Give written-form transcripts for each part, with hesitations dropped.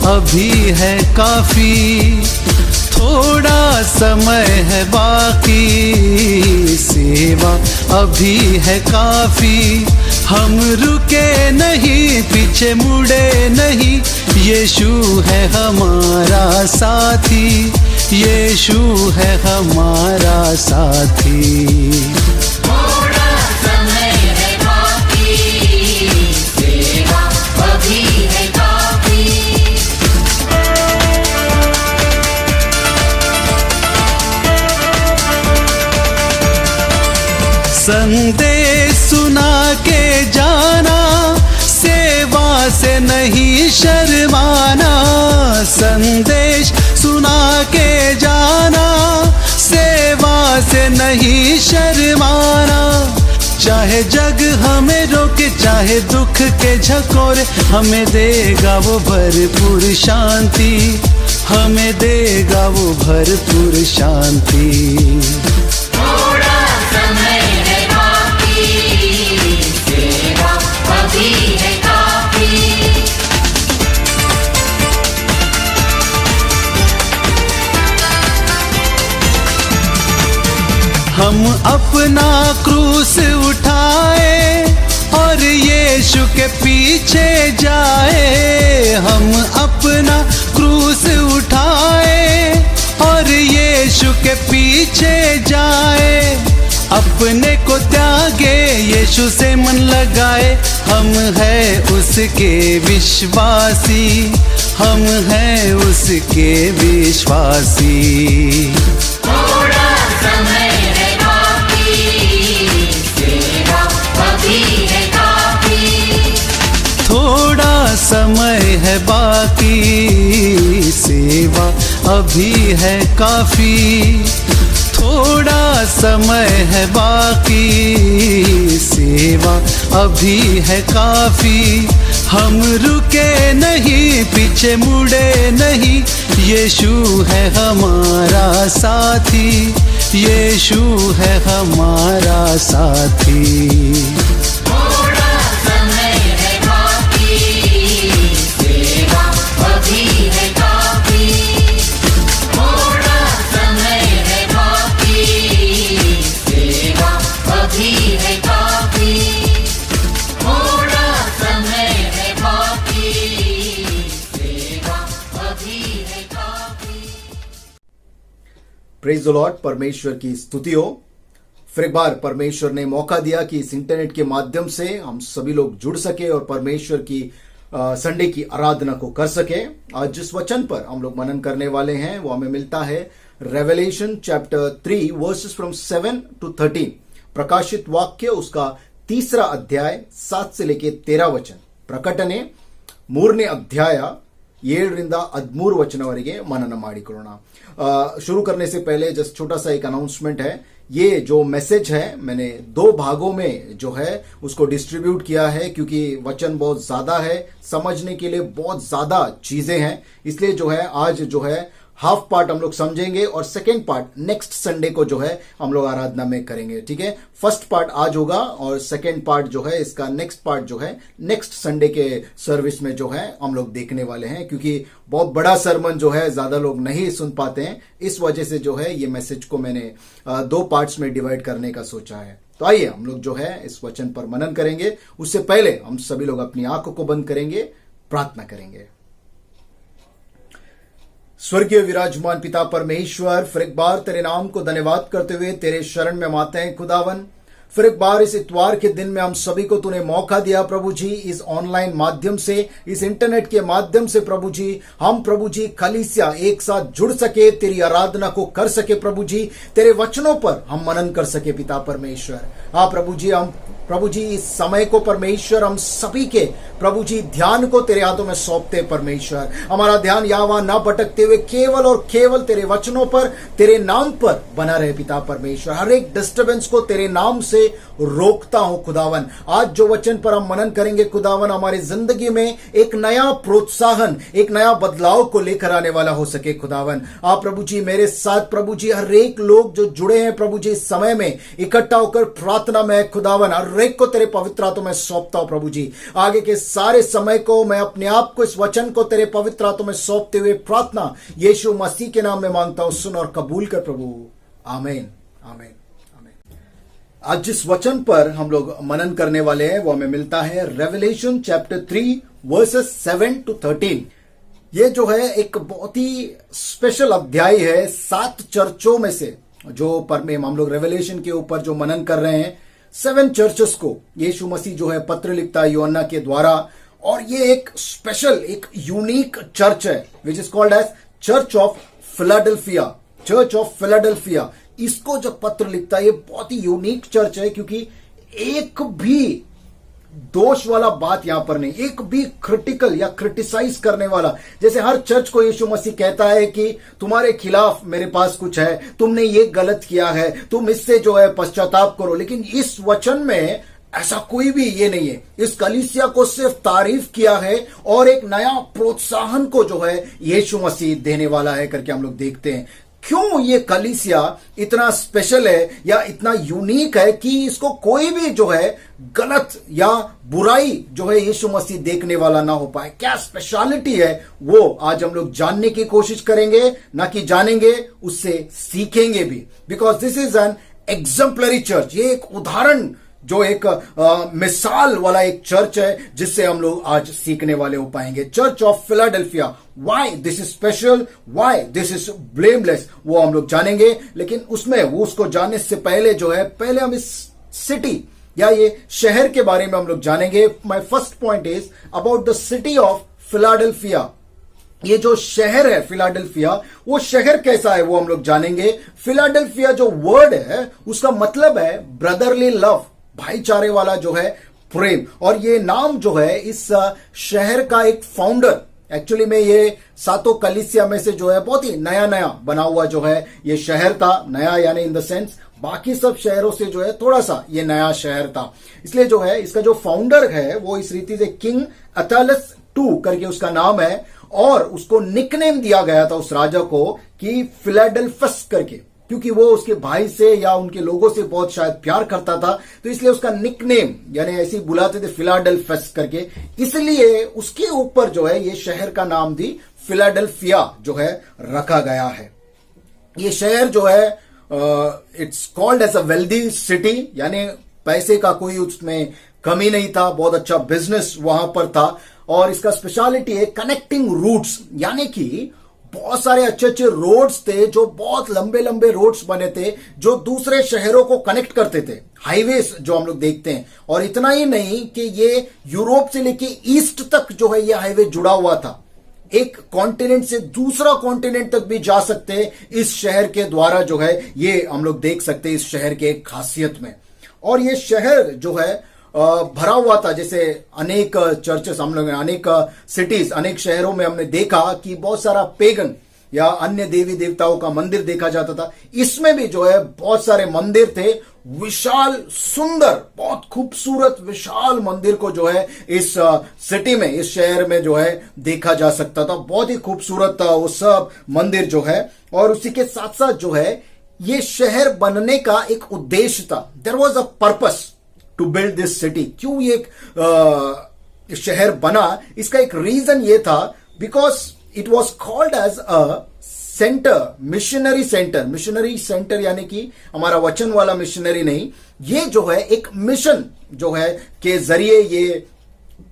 अभी है काफी, थोड़ा समय है बाकी, सेवा अभी है काफी। हम रुके नहीं, पीछे मुड़े नहीं, यीशु है हमारा साथी, यीशु है हमारा साथी। थोड़ा समय है बाकी, सेवा अभी है काफी। संदेश सुना के जाना, सेवा से नहीं शर्माना। संदेश सुना के जाना, सेवा से नहीं शर्माना। चाहे जग हमें रोके, चाहे दुख के झकोरे, हमें देगा वो भरपूर शांति, हमें देगा वो भरपूर शांति। थोड़ा समय है बाकी, सेवा अभी है काफी। हम अपना क्रूस उठाए और यीशु के पीछे जाए। हम अपना क्रूस उठाए और यीशु के पीछे जाए। अपने को त्यागे, यीशु से मन लगाए। हम हैं उसके विश्वासी, हम हैं उसके विश्वासी। थोड़ा समय है बाकी, सेवा अभी है काफी। थोड़ा समय है बाकी, सेवा अभी है काफी। थोड़ा समय है बाकी, सेवा अभी है काफी। हम रुके नहीं, पीछे मुड़े नहीं, यीशु है हमारा साथी, यीशु है हमारा साथी। थोड़ा समय है बाकी, सेवा अभी है काफी। थोड़ा समय है बाकी, सेवा अभी है काफी। थोड़ा समय है बाकी, सेवा अभी है काफी। Praise the Lord. परमेश्वर की स्तुति हो। फिर एक बार परमेश्वर ने मौका दिया कि इस इंटरनेट के माध्यम से हम सभी लोग जुड़ सके और परमेश्वर की संडे की आराधना को कर सके। आज जिस वचन पर हम लोग मनन करने वाले हैं वो हमें मिलता है revelation chapter 3 versus from 7 to 13। प्रकाशित वाक्य उसका 3रा अध्याय 7 से लेके 13 वचन। ಪ್ರಕಟಣೆ 3ನೇ ಅಧ್ಯಾಯ 7ರಿಂದ 13 ವಚನವರೆಗೆ मनन ಮಾಡಿಕೊಳ್ಳೋಣ। शुरू करने से पहले जस्ट छोटा सा एक अनाउंसमेंट है। ये जो मैसेज है मैंने 2 भागों में जो है उसको डिस्ट्रीब्यूट किया है, क्योंकि वचन बहुत ज्यादा है, समझने के लिए बहुत ज्यादा चीजें हैं। इसलिए जो है आज जो है हाफ पार्ट हम लोग समझेंगे और सेकेंड पार्ट नेक्स्ट संडे को जो है हम लोग आराधना में करेंगे। ठीक है, फर्स्ट पार्ट आज होगा और सेकेंड पार्ट जो है इसका नेक्स्ट पार्ट जो है नेक्स्ट संडे के सर्विस में जो है हम लोग देखने वाले हैं, क्योंकि बहुत बड़ा सरमन जो है ज्यादा लोग नहीं सुन पाते हैं। इस वजह से जो है ये मैसेज को मैंने 2 पार्ट्स में डिवाइड करने का सोचा है। तो आइए हम लोग जो है इस वचन पर मनन करेंगे। उससे पहले हम सभी लोग अपनी आंखों को बंद करेंगे, प्रार्थना करेंगे। स्वर्गीय विराजमान पिता परमेश्वर, फिर एक बार तेरे नाम को धन्यवाद करते हुए तेरे शरण में आते हैं खुदावन। फिर एक बार इस इतवार के दिन में हम सभी को तूने मौका दिया प्रभु जी, इस ऑनलाइन माध्यम से, इस इंटरनेट के माध्यम से प्रभु जी हम प्रभु जी कलीसिया एक साथ जुड़ सके, तेरी आराधना को कर सके प्रभु जी, तेरे वचनों पर हम मनन कर सके पिता परमेश्वर। हाँ प्रभु जी, हम प्रभु जी इस समय को परमेश्वर हम सभी के प्रभु जी ध्यान को तेरे हाथों में सौंपते परमेश्वर। हमारा ध्यान यहाँ ना भटकते हुए केवल और केवल तेरे वचनों पर, तेरे नाम पर बना रहे पिता परमेश्वर। हर एक डिस्टर्बेंस को तेरे नाम से रोकता हूं खुदावन। आज जो वचन पर हम मनन करेंगे खुदावन, हमारी जिंदगी में एक नया प्रोत्साहन, एक नया बदलाव को लेकर आने वाला हो सके खुदावन। आप प्रभु जी मेरे साथ प्रभु जी हर एक लोग जो जुड़े हैं प्रभु जी इस समय में इकट्ठा होकर प्रार्थना में खुदावन, हर हर एक को तेरे पवित्र हाथों में सौंपता हूं प्रभु जी। आगे के सारे समय को मैं अपने आप को, इस वचन को तेरे पवित्र हाथों में सौंपते हुए प्रार्थना यीशु मसीह के नाम में मांगता हूं, सुन और कबूल कर प्रभु। आमीन, आमीन, आमीन। आज जिस वचन पर हम लोग मनन करने वाले हैं वो हमें मिलता है रेवलेशन चैप्टर 3 वर्सेस 7 to 13। ये जो है एक बहुत ही स्पेशल अध्याय है 7 चर्चों में से, जो पर में हम लोग रेवलेशन के ऊपर जो मनन कर रहे हैं। 7 चर्चेस को यीशु मसीह जो है पत्र लिखता है यूहन्ना के द्वारा, और ये एक स्पेशल, एक यूनिक चर्च है which is called as church of Philadelphia. Church of Philadelphia, इसको जब पत्र लिखता है, ये बहुत ही यूनिक चर्च है क्योंकि एक भी दोष वाला बात यहां पर नहीं, एक भी क्रिटिकल या क्रिटिसाइज करने वाला, जैसे हर चर्च को यीशु मसीह कहता है कि तुम्हारे खिलाफ मेरे पास कुछ है, तुमने ये गलत किया है, तुम इससे जो है पश्चाताप करो। लेकिन इस वचन में ऐसा कोई भी ये नहीं है। इस कलीसिया को सिर्फ तारीफ किया है और एक नया प्रोत्साहन को जो है यीशु मसीह देने वाला है करके हम लोग देखते हैं। क्यों ये कलीसिया इतना स्पेशल है या इतना यूनिक है कि इसको कोई भी जो है गलत या बुराई जो है यीशु मसीह देखने वाला ना हो पाए? क्या स्पेशलिटी है वो आज हम लोग जानने की कोशिश करेंगे, ना कि जानेंगे, उससे सीखेंगे भी। Because this is an exemplary church. ये एक उदाहरण, जो एक मिसाल वाला एक चर्च है जिससे हम लोग आज सीखने वाले हो पाएंगे। Church of Philadelphia, why this is special, why this is blameless, वो हम लोग जानेंगे। लेकिन उसमें वो उसको जानने से पहले जो है, पहले हम इस सिटी या ये शहर के बारे में हम लोग जानेंगे। My first point is about the city of Philadelphia. ये जो शहर है फिलाडेल्फिया, वो शहर कैसा है वो हम लोग जानेंगे। फिलाडेल्फिया जो वर्ड है उसका मतलब है ब्रदरली लव, भाईचारे वाला जो है प्रेम। और ये नाम जो है इस शहर का एक फाउंडर, एक्चुअली में ये 7 कलीसिया में से जो है बहुत ही नया नया बना हुआ जो है ये शहर था। नया यानी इन द सेंस बाकी सब शहरों से जो है थोड़ा सा ये नया शहर था। इसलिए जो है इसका जो फाउंडर है वो इस रीति से किंग अथालस II करके उसका नाम है, और उसको निकनेम दिया गया था उस राजा को कि फिलाडेल्फस करके, क्योंकि वो उसके भाई से या उनके लोगों से बहुत शायद प्यार करता था, तो इसलिए उसका निकनेम यानी ऐसे ही बुलाते थे फिलाडेल्फस करके। इसलिए उसके ऊपर जो है ये शहर का नाम भी फिलाडेल्फिया जो है रखा गया है। ये शहर जो है it's called as a wealthy city, यानी पैसे का कोई उसमें कमी नहीं था, बहुत अच्छा बिजनेस वहां पर था। और इसका स्पेशलिटी है कनेक्टिंग रूट्स, यानी कि बहुत सारे अच्छे अच्छे रोड्स थे, जो बहुत लंबे लंबे रोड्स बने थे जो दूसरे शहरों को कनेक्ट करते थे, हाईवेज जो हम लोग देखते हैं। और इतना ही नहीं कि ये यूरोप से लेके ईस्ट तक जो है ये हाईवे जुड़ा हुआ था, एक कॉन्टिनेंट से दूसरा कॉन्टिनेंट तक भी जा सकते इस शहर के द्वारा जो है ये हम लोग देख सकते हैं इस शहर के खासियत में। और ये शहर जो है भरा हुआ था, जैसे अनेक चर्चेस हम लोग, अनेक सिटीज, अनेक शहरों में हमने देखा कि बहुत सारा पेगन या अन्य देवी देवताओं का मंदिर देखा जाता था। इसमें भी जो है बहुत सारे मंदिर थे, विशाल सुंदर बहुत खूबसूरत विशाल मंदिर को जो है इस सिटी में, इस शहर में जो है देखा जा सकता था। बहुत ही खूबसूरत था वो सब मंदिर जो है। और उसी के साथ साथ जो है ये शहर बनने का एक उद्देश्य था, there was a purpose to build this city. क्यों ये शहर बना, इसका एक रीजन ये था because it was called as a centre, missionary centre. Missionary centre यानी कि हमारा वचन वाला मिशनरी नहीं, ये जो है एक मिशन जो है के जरिए ये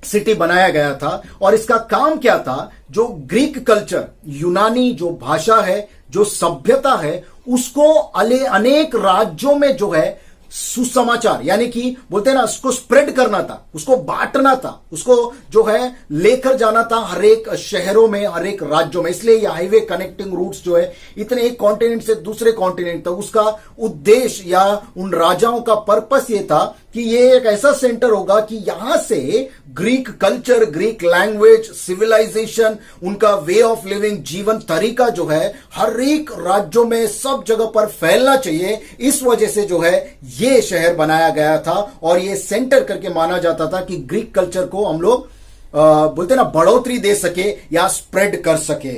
सिटी बनाया गया था। और इसका काम क्या था, जो ग्रीक कल्चर, यूनानी जो भाषा है, जो सभ्यता है, उसको अनेक राज्यों में जो है सुसमाचार यानी कि बोलते हैं ना, उसको स्प्रेड करना था, उसको बांटना था, उसको जो है लेकर जाना था हर एक शहरों में, हर एक राज्यों में। इसलिए ये हाईवे कनेक्टिंग रूट्स जो है इतने एक कॉन्टिनेंट से दूसरे कॉन्टिनेंट तक, उसका उद्देश्य या उन राजाओं का पर्पस ये था कि ये एक ऐसा सेंटर होगा कि यहां से Greek culture, Greek language, civilisation, उनका वे ऑफ लिविंग, जीवन तरीका जो है हर एक राज्यों में सब जगह पर फैलना चाहिए। इस वजह से जो है ये शहर बनाया गया था और ये सेंटर करके माना जाता था कि ग्रीक कल्चर को हम लोग बोलते ना बढ़ोतरी दे सके या स्प्रेड कर सके।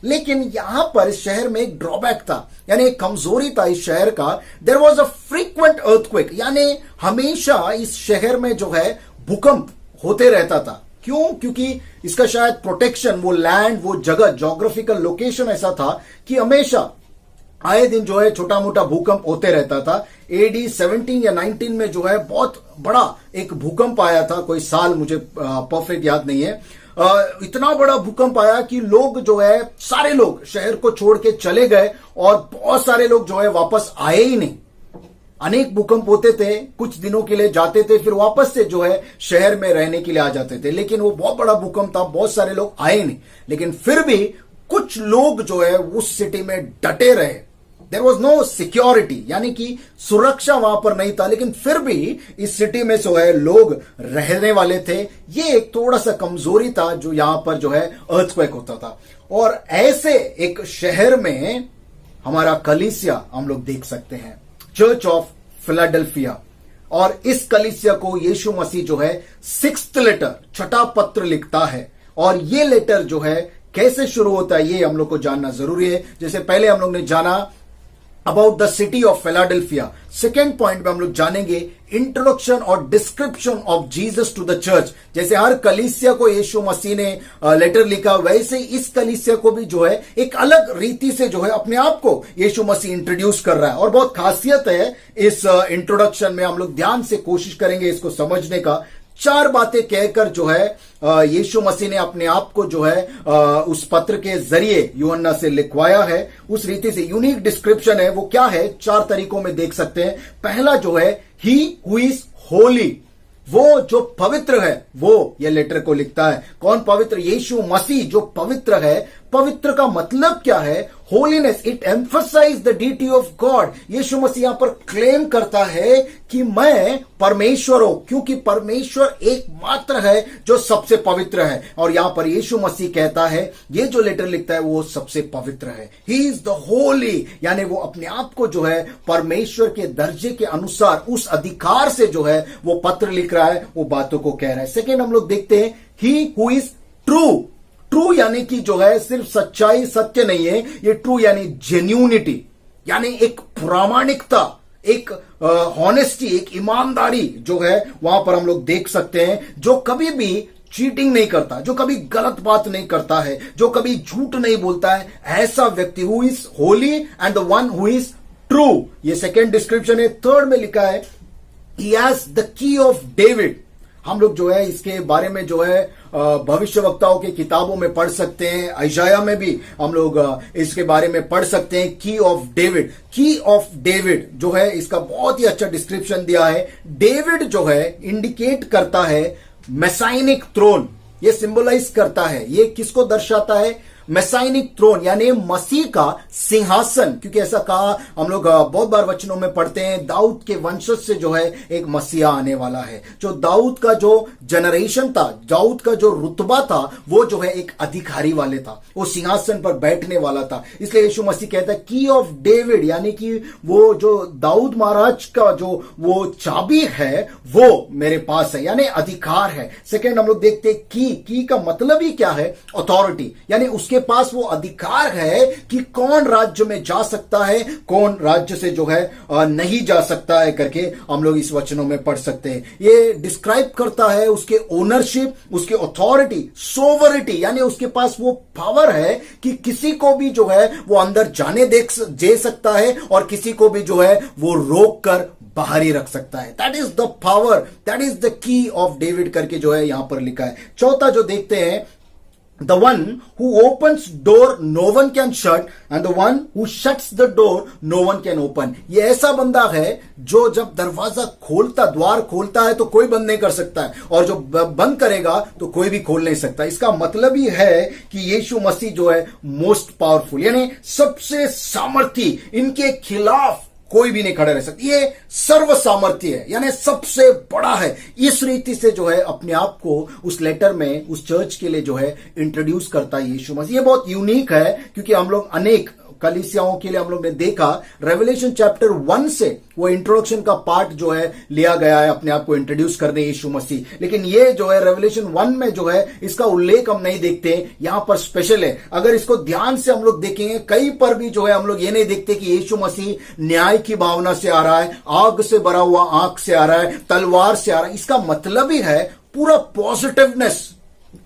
लेकिन यहां पर इस शहर में एक ड्रॉबैक था, यानी एक कमजोरी था इस शहर का। There was a frequent earthquake, यानी हमेशा इस शहर में जो है भूकंप होते रहता था। क्यों? क्योंकि इसका शायद प्रोटेक्शन, वो लैंड, वो जगह, जोग्राफिकल लोकेशन ऐसा था कि हमेशा आए दिन जो है छोटा मोटा भूकंप होते रहता था। एडी 17 या 19 में जो है बहुत बड़ा एक भूकंप आया था, कोई साल मुझे परफेक्ट याद नहीं है। इतना बड़ा भूकंप आया कि लोग जो है, सारे लोग शहर को छोड़ के चले गए और बहुत सारे लोग जो है वापस आए ही नहीं। अनेक भूकंप होते थे, कुछ दिनों के लिए जाते थे, फिर वापस से जो है शहर में रहने के लिए आ जाते थे। लेकिन वो बहुत बड़ा भूकंप था, बहुत सारे लोग आए नहीं, लेकिन फिर भी कुछ लोग जो है उस सिटी में डटे रहे। देयर वॉज नो सिक्योरिटी, यानी कि सुरक्षा वहां पर नहीं था, लेकिन फिर भी इस सिटी में जो है लोग रहने वाले थे। ये एक थोड़ा सा कमजोरी था जो यहां पर जो है अर्थक्वेक होता था। और ऐसे एक शहर में हमारा कलीसिया हम लोग देख सकते हैं, चर्च ऑफ फिलाडेल्फिया। और इस कलीसिया को यीशु मसीह जो है 6th लेटर, छठा पत्र लिखता है। और ये लेटर जो है कैसे शुरू होता है ये हम लोग को जानना जरूरी है। जैसे पहले हम लोग ने जाना about the city of Philadelphia, second point में हम लोग जानेंगे इंट्रोडक्शन और description of Jesus to the church. जैसे हर कलीसिया को यीशु मसीह ने लेटर लिखा, वैसे इस कलीसिया को भी जो है एक अलग रीति से जो है अपने आप को यीशु मसीह इंट्रोड्यूस कर रहा है। और बहुत खासियत है इस इंट्रोडक्शन में, हम लोग ध्यान से कोशिश करेंगे इसको समझने का। 4 बातें कहकर जो है यीशु मसीह ने अपने आप को जो है उस पत्र के जरिए यूहन्ना से लिखवाया है। उस रीति से यूनिक डिस्क्रिप्शन है, वो क्या है 4 तरीकों में देख सकते हैं। पहला जो है ही हु इज होली, वो जो पवित्र है वो ये लेटर को लिखता है। कौन पवित्र? यीशु मसीह जो पवित्र है। पवित्र का मतलब क्या है? Holiness, it emphasise the deity of God. यीशु मसीह यहां पर क्लेम करता है कि मैं परमेश्वर हूं, क्योंकि परमेश्वर एकमात्र है जो सबसे पवित्र है। और यहां पर यीशु मसीह कहता है, ये जो लेटर लिखता है वो सबसे पवित्र है। ही इज द होली, यानी वो अपने आप को जो है परमेश्वर के दर्जे के अनुसार, उस अधिकार से जो है वो पत्र लिख रहा है, वो बातों को कह रहा है। सेकेंड हम लोग देखते हैं he who is true. True यानी कि जो है सिर्फ सच्चाई, सत्य नहीं है, ये ट्रू यानी जेन्यूनिटी, यानी एक प्रामाणिकता, एक हॉनेस्टी, एक ईमानदारी जो है वहां पर हम लोग देख सकते हैं। जो कभी भी चीटिंग नहीं करता, जो कभी गलत बात नहीं करता है, जो कभी झूठ नहीं बोलता है, ऐसा व्यक्ति who is Holi and the one who is true. ये सेकेंड डिस्क्रिप्शन है। थर्ड में लिखा है he has the key of David. हम लोग जो है इसके बारे में जो है भविष्यवक्ताओं की किताबों में पढ़ सकते हैं, अयशाया में भी हम लोग इसके बारे में पढ़ सकते हैं। की ऑफ डेविड, की ऑफ डेविड जो है इसका बहुत ही अच्छा डिस्क्रिप्शन दिया है। डेविड जो है इंडिकेट करता है मेसाइनिक थ्रोन, ये सिंबलाइज करता है, ये किसको दर्शाता है? मेसाइनिक थ्रोन, यानी मसीह का सिंहासन। क्योंकि ऐसा कहा हम लोग बहुत बार वचनों में पढ़ते हैं, दाऊद के वंशज से जो है एक मसीहा आने वाला है। जो दाऊद का जो जनरेशन था, दाऊद का जो रुतबा था, वो जो है एक अधिकारी वाले था, वो सिंहासन पर बैठने वाला था। इसलिए यीशु मसीह कहता है की ऑफ डेविड, यानी कि वो जो दाऊद महाराज का जो वो चाबी है वो मेरे पास है, यानी अधिकार है। सेकेंड हम लोग देखते हैं की का मतलब ही क्या है? अथॉरिटी, यानी उसके पास वो अधिकार है कि कौन राज्य में जा सकता है, कौन राज्य से जो है नहीं जा सकता है करके हम लोग इस वचनों में पढ़ सकते हैं। ये डिस्क्राइब करता है उसके ओनरशिप, उसके अथॉरिटी, सोवरिटी, यानी उसके पास वो पावर है कि किसी को भी जो है वो अंदर जाने दे सकता है और किसी को भी जो है वो रोक कर बाहर ही रख सकता है। That is the power, that is the key of David करके जो है यहां पर लिखा है। चौथा जो देखते हैं, the one who opens door no one can shut and the one who shuts the door no one can open। ये ऐसा बंदा है जो जब दरवाजा खोलता, द्वार खोलता है तो कोई बंद नहीं कर सकता है, और जो बंद करेगा तो कोई भी खोल नहीं सकता। इसका मतलब ही है कि यीशु मसीह जो है मोस्ट पावरफुल, यानी सबसे सामर्थी, इनके खिलाफ कोई भी नहीं खड़े रह सकते। ये सर्व सामर्थ्य है, यानी सबसे बड़ा है। इस रीति से जो है अपने आप को उस लेटर में उस चर्च के लिए जो है इंट्रोड्यूस करता है यीशु मसीह। ये बहुत यूनिक है क्योंकि हम लोग अनेक कलीसियाओं के लिए हम लोग ने देखा रेवलेशन चैप्टर 1 से वो इंट्रोडक्शन का पार्ट जो है लिया गया है अपने आप को इंट्रोड्यूस करने यीशु मसीह, लेकिन ये जो है रेवलेशन 1 में जो है इसका उल्लेख हम नहीं देखते, यहां पर स्पेशल है। अगर इसको ध्यान से हम लोग देखेंगे कहीं पर भी जो है हम लोग ये नहीं देखते कि यीशु मसीह न्याय की भावना से आ रहा है, आग से भरा हुआ आंख से आ रहा है, तलवार से आ रहा है। इसका मतलब ही है पूरा पॉजिटिवनेस,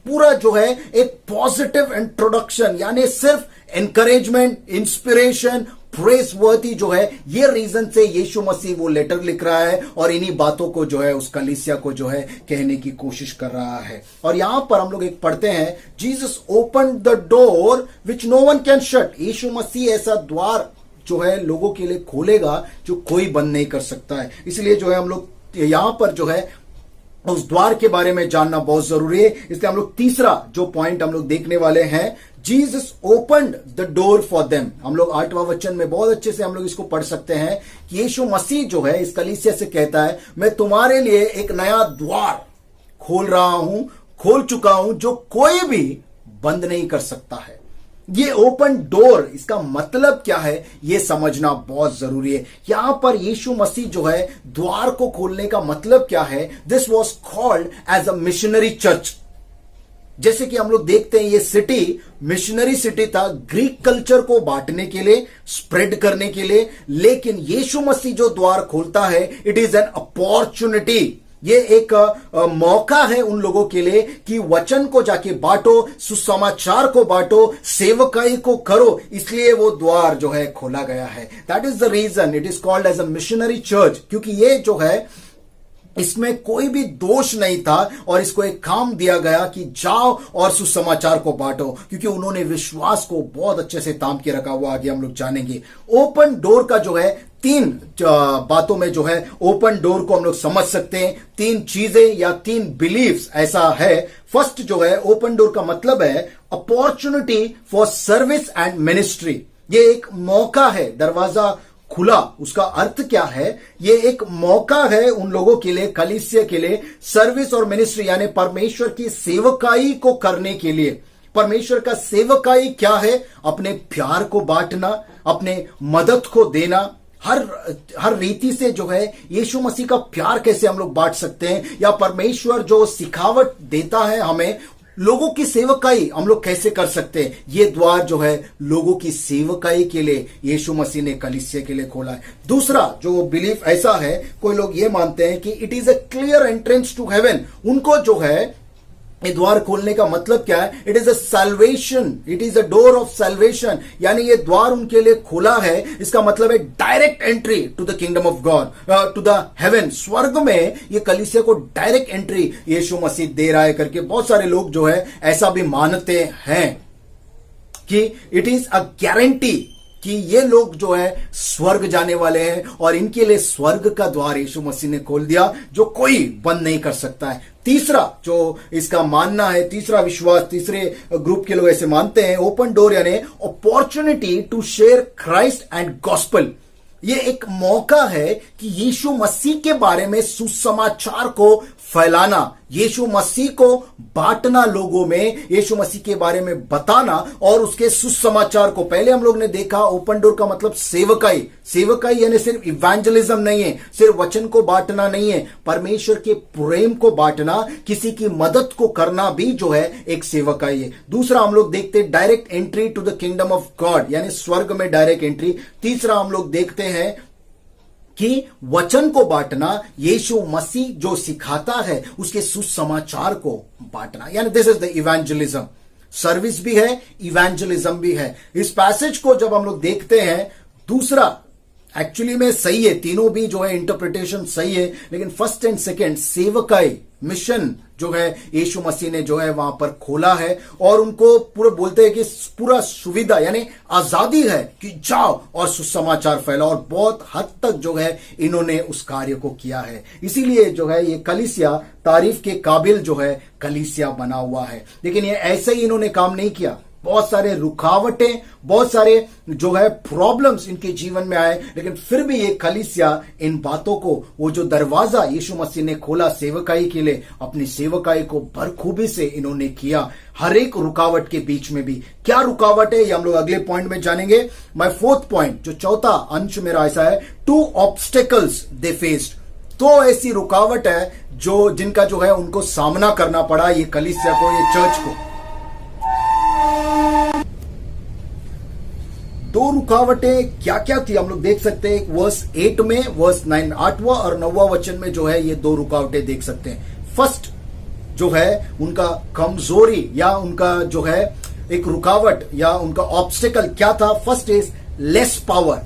पूरा जो है एक पॉजिटिव इंट्रोडक्शन, यानी सिर्फ एनकरेजमेंट, इंस्पिरेशन, प्रेस वर्दी जो है, ये रीजन से यीशु मसीह वो लेटर लिख रहा है और इन्हीं बातों को जो है उस कलीसिया को जो है कहने की कोशिश कर रहा है। और यहां पर हम लोग एक पढ़ते हैं, Jesus open the door which no one can shut. यीशु मसीह ऐसा द्वार जो है लोगों के लिए खोलेगा जो कोई बंद नहीं कर सकता है। इसलिए जो है हम लोग यहां पर जो है उस द्वार के बारे में जानना बहुत जरूरी है। इसलिए हम लोग तीसरा जो पॉइंट हम लोग देखने वाले हैं, Jesus opened the door for them. हम लोग 8वां वचन में बहुत अच्छे से हम लोग इसको पढ़ सकते हैं कि यीशु मसीह जो है इस कलीसिया से कहता है, मैं तुम्हारे लिए एक नया द्वार खोल रहा हूं, खोल चुका हूं, जो कोई भी बंद नहीं कर सकता है। ये ओपन डोर, इसका मतलब क्या है ये समझना बहुत जरूरी है। यहां पर यीशु मसीह जो है द्वार को खोलने का मतलब क्या है, this was called as a missionary church. जैसे कि हम लोग देखते हैं ये सिटी मिशनरी सिटी था, ग्रीक कल्चर को बांटने के लिए, स्प्रेड करने के लिए, लेकिन यीशु मसीह जो द्वार खोलता है इट इज एन अपॉर्चुनिटी। ये एक मौका है उन लोगों के लिए कि वचन को जाके बांटो, सुसमाचार को बांटो, सेवकाई को करो, इसलिए वो द्वार जो है खोला गया है। That is the reason it is called as a missionary church, क्योंकि ये जो है इसमें कोई भी दोष नहीं था और इसको एक काम दिया गया कि जाओ और सुसमाचार को बांटो, क्योंकि उन्होंने विश्वास को बहुत अच्छे से ताम के रखा हुआ। आगे हम लोग जानेंगे। ओपन डोर का जो है 3 बातों में जो है ओपन डोर को हम लोग समझ सकते हैं, 3 चीजें या 3 बिलीव्स ऐसा है। फर्स्ट जो है ओपन डोर का मतलब है opportunity for service and ministry. ये एक मौका है, दरवाजा खुला, उसका अर्थ क्या है, ये एक मौका है उन लोगों के लिए, कलीसिया के लिए, सर्विस और मिनिस्ट्री यानी परमेश्वर की सेवकाई को करने के लिए। परमेश्वर का सेवकाई क्या है, अपने प्यार को बांटना, अपने मदद को देना। हर रीति से जो है यीशु मसीह का प्यार कैसे हम लोग बांट सकते हैं, या परमेश्वर जो सिखावट देता है हमें, लोगों की सेवकाई हम लोग कैसे कर सकते हैं। ये द्वार जो है लोगों की सेवकाई के लिए यीशु मसीह ने कलीसिया के लिए खोला है। दूसरा जो बिलीफ ऐसा है, कोई लोग ये मानते हैं कि it is a clear entrance to heaven. उनको जो है ये द्वार खोलने का मतलब क्या है, it is a salvation, it is a door of salvation, यानी ये द्वार उनके लिए खुला है। इसका मतलब है direct entry to the kingdom of God, to the heaven. स्वर्ग में ये कलीसिया को डायरेक्ट एंट्री यीशु मसीह दे रहा है करके बहुत सारे लोग जो है ऐसा भी मानते हैं कि इट इज अ गारंटी कि ये लोग जो है स्वर्ग जाने वाले हैं और इनके लिए स्वर्ग का द्वार यीशु मसीह ने खोल दिया जो कोई बंद नहीं कर सकता है। तीसरा जो इसका मानना है, तीसरा विश्वास, तीसरे ग्रुप के लोग ऐसे मानते हैं, ओपन डोर यानी opportunity to share Christ and gospel. ये एक मौका है कि यीशु मसीह के बारे में सुसमाचार को फैलाना, यीशु मसीह को बांटना, लोगों में यीशु मसीह के बारे में बताना और उसके सुसमाचार को। पहले हम लोग ने देखा ओपन डोर का मतलब सेवकाई। सेवकाई यानी सिर्फ इवेंजलिज्म नहीं है, सिर्फ वचन को बांटना नहीं है, परमेश्वर के प्रेम को बांटना, किसी की मदद को करना भी जो है एक सेवकाई है। दूसरा हम लोग देखते हैं direct entry to the kingdom of God, यानी स्वर्ग में डायरेक्ट एंट्री। तीसरा हम लोग देखते हैं कि वचन को बांटना, यीशु मसीह जो सिखाता है उसके सुसमाचार को बांटना, यानी this is the evangelism. Service भी है, इवेंजलिज्म भी है। इस पैसेज को जब हम लोग देखते हैं, दूसरा एक्चुअली में सही है, तीनों भी जो है इंटरप्रिटेशन सही है, लेकिन फर्स्ट एंड सेकेंड सेवकाई, मिशन जो है यीशु मसीह ने जो है वहां पर खोला है और उनको पूरा बोलते हैं कि पूरा सुविधा यानी आजादी है कि जाओ और सुसमाचार फैलाओ, और बहुत हद तक जो है इन्होंने उस कार्य को किया है। इसीलिए जो है ये कलीसिया तारीफ के काबिल जो है कलीसिया बना हुआ है। लेकिन ये ऐसे ही इन्होंने काम नहीं किया, बहुत सारे रुकावटें, बहुत सारे जो है प्रॉब्लम्स इनके जीवन में आए, लेकिन फिर भी ये कलीसिया इन बातों को, वो जो दरवाजा यीशु मसीह ने खोला सेवकाई के लिए, अपनी सेवकाई को बखूबी से इन्होंने किया, हर एक रुकावट के बीच में भी। क्या रुकावट है ये हम लोग अगले पॉइंट में जानेंगे। माय फोर्थ पॉइंट, जो चौथा अंश मेरा ऐसा है, 2 ऑब्स्टेकल्स दे फेस्ड। तो ऐसी रुकावट है जो जिनका जो है उनको सामना करना पड़ा, ये कलीसिया को, ये चर्च को। 2 रुकावटें क्या क्या थी हम लोग देख सकते हैं। वर्स 8 में, वर्स 9, 8वां और 9वां वचन में जो है ये 2 रुकावटें देख सकते हैं। फर्स्ट जो है उनका कमजोरी या उनका जो है एक रुकावट या उनका ऑब्स्टिकल क्या था। First is less power,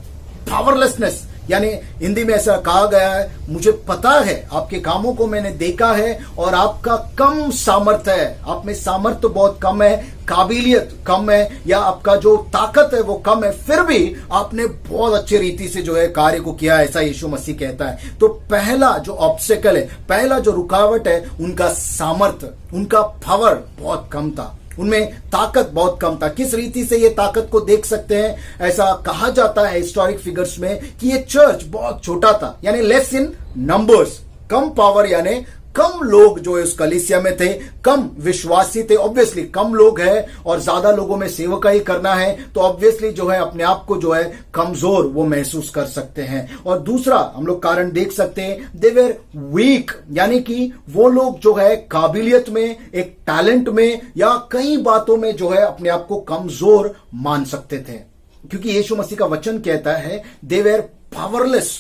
powerlessness, यानी हिंदी में ऐसा कहा गया है, मुझे पता है आपके कामों को मैंने देखा है और आपका कम सामर्थ्य है, आप में सामर्थ्य बहुत कम है, काबिलियत कम है, या आपका जो ताकत है वो कम है, फिर भी आपने बहुत अच्छी रीति से जो है कार्य को किया, ऐसा यीशु मसीह कहता है। तो पहला जो ऑब्स्टेकल है, पहला जो रुकावट है, उनका सामर्थ्य, उनका पावर बहुत कम था, उनमें ताकत बहुत कम था। किस रीति से ये ताकत को देख सकते हैं, ऐसा कहा जाता है हिस्टोरिक फिगर्स में कि ये चर्च बहुत छोटा था, यानी less in numbers, come power, यानी कम लोग जो है उस कलीसिया में थे, कम विश्वासी थे। ऑब्वियसली कम लोग हैं और ज्यादा लोगों में सेवकाई करना है, तो ऑब्वियसली जो है अपने आप को जो है कमजोर वो महसूस कर सकते हैं। और दूसरा हम लोग कारण देख सकते हैं, दे वेर वीक, यानी कि वो लोग जो है काबिलियत में, एक टैलेंट में या कई बातों में जो है अपने आप को कमजोर मान सकते थे, क्योंकि यीशु मसीह का वचन कहता है they were powerless,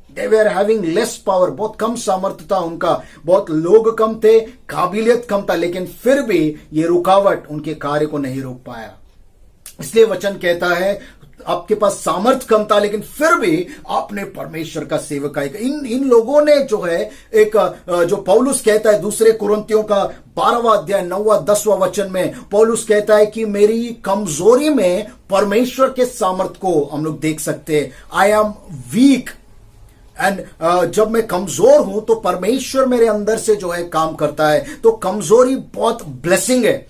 They were having less power, बहुत कम सामर्थ्य था उनका, बहुत लोग कम थे, काबिलियत कम था, लेकिन फिर भी ये रुकावट उनके कार्य को नहीं रोक पाया। इसलिए वचन कहता है आपके पास सामर्थ्य कम था, लेकिन फिर भी आपने परमेश्वर का सेवकाई का। इन लोगों ने जो है एक जो पौलुस कहता है दूसरे कुरिन्थियों का 12वां अध्याय 9वां 10वां वचन में, पौलुस कहता है कि मेरी कमजोरी में परमेश्वर के सामर्थ्य को हम लोग देख सकते हैं। आई एम वीक एंड जब मैं कमजोर हूं तो परमेश्वर मेरे अंदर से जो है काम करता है। तो कमजोरी बहुत ब्लेसिंग है।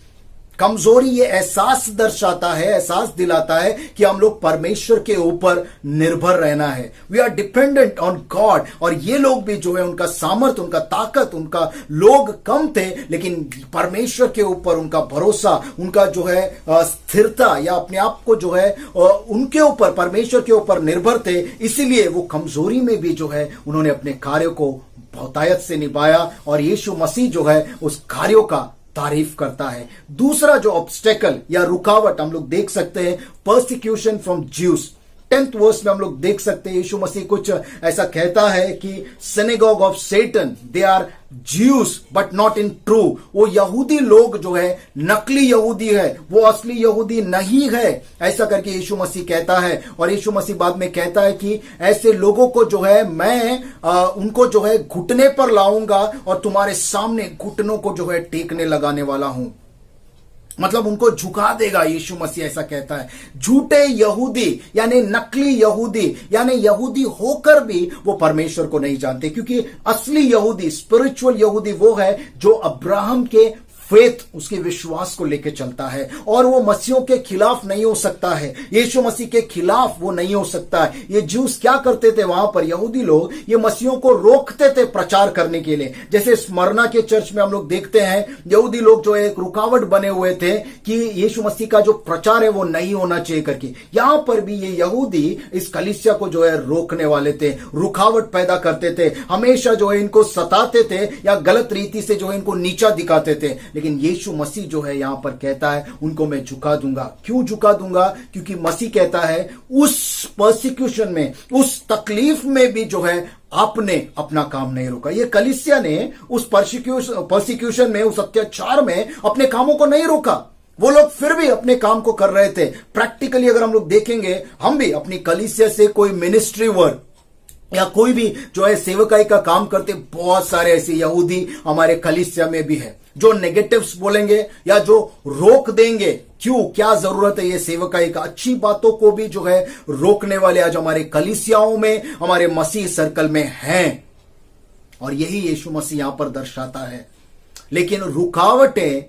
कमजोरी ये एहसास दर्शाता है, एहसास दिलाता है कि हम लोग परमेश्वर के ऊपर निर्भर रहना है। We are dependent on God. और ये लोग भी जो है उनका सामर्थ्य, उनका ताकत, उनका लोग कम थे, लेकिन परमेश्वर के ऊपर उनका भरोसा, उनका जो है स्थिरता या अपने आप को जो है उनके ऊपर, परमेश्वर के ऊपर निर्भर थे। इसीलिए वो कमजोरी में भी जो है उन्होंने अपने कार्यों को बहुतायत से निभाया और यीशु मसीह जो है उस कार्यों का तारीफ करता है। दूसरा जो ऑब्स्टेकल या रुकावट हम लोग देख सकते हैं, persecution from Zeus. 10th verse में हम लोग देख सकते हैं यीशु मसीह कुछ ऐसा कहता है कि synagogue of Satan, they are Jews but not in true. वो यहूदी लोग जो है नकली यहूदी है, वो असली यहूदी नहीं है, ऐसा करके यीशु मसीह कहता है। और यीशु मसीह बाद में कहता है कि ऐसे लोगों को जो है मैं उनको जो है घुटने पर लाऊंगा और तुम्हारे सामने घुटनों को जो है टेकने लगाने वाला हूं, मतलब उनको झुका देगा। यीशु मसीह ऐसा कहता है। झूठे यहूदी यानी नकली यहूदी, यानी यहूदी होकर भी वो परमेश्वर को नहीं जानते, क्योंकि असली यहूदी, स्पिरिचुअल यहूदी वो है जो अब्राहम के फेथ, उसके विश्वास को लेकर चलता है और वो मसीहों के खिलाफ नहीं हो सकता है, यीशु मसीह के खिलाफ वो नहीं हो सकता है। ये ज्यूस क्या करते थे वहां पर, यहूदी लोग ये मसीहों को रोकते थे प्रचार करने के लिए। जैसे स्मरना के चर्च में हम लोग देखते हैं यहूदी लोग जो एक रुकावट बने हुए थे कि यीशु मसीह का जो प्रचार है वो नहीं होना चाहिए करके। यहां पर भी ये यहूदी इस कलीसिया को जो है रोकने वाले थे, रुकावट पैदा करते थे, हमेशा जो है इनको सताते थे या गलत रीति से जो है इनको नीचा दिखाते थे। लेकिन यीशु मसीह जो है यहां पर कहता है उनको मैं झुका दूंगा। क्यों झुका दूंगा? क्योंकि मसीह कहता है उस परसिक्यूशन में, उस तकलीफ में भी जो है आपने अपना काम नहीं रोका। ये कलीसिया ने उस परसिक्यूशन में, उस अत्याचार में अपने कामों को नहीं रोका। वो लोग फिर भी अपने काम को कर रहे थे। प्रैक्टिकली अगर हम लोग देखेंगे, हम भी अपनी कलीसिया से कोई मिनिस्ट्री वर्क या कोई भी जो है सेवकाई का काम करते, बहुत सारे ऐसे यहूदी हमारे कलीसिया में भी है जो नेगेटिव्स बोलेंगे या जो रोक देंगे। क्यों, क्या जरूरत है ये सेवकाई का? अच्छी बातों को भी जो है रोकने वाले आज हमारे कलीसियाओं में, हमारे मसीह सर्कल में हैं, और यही यीशु मसीह यहां पर दर्शाता है। लेकिन रुकावटें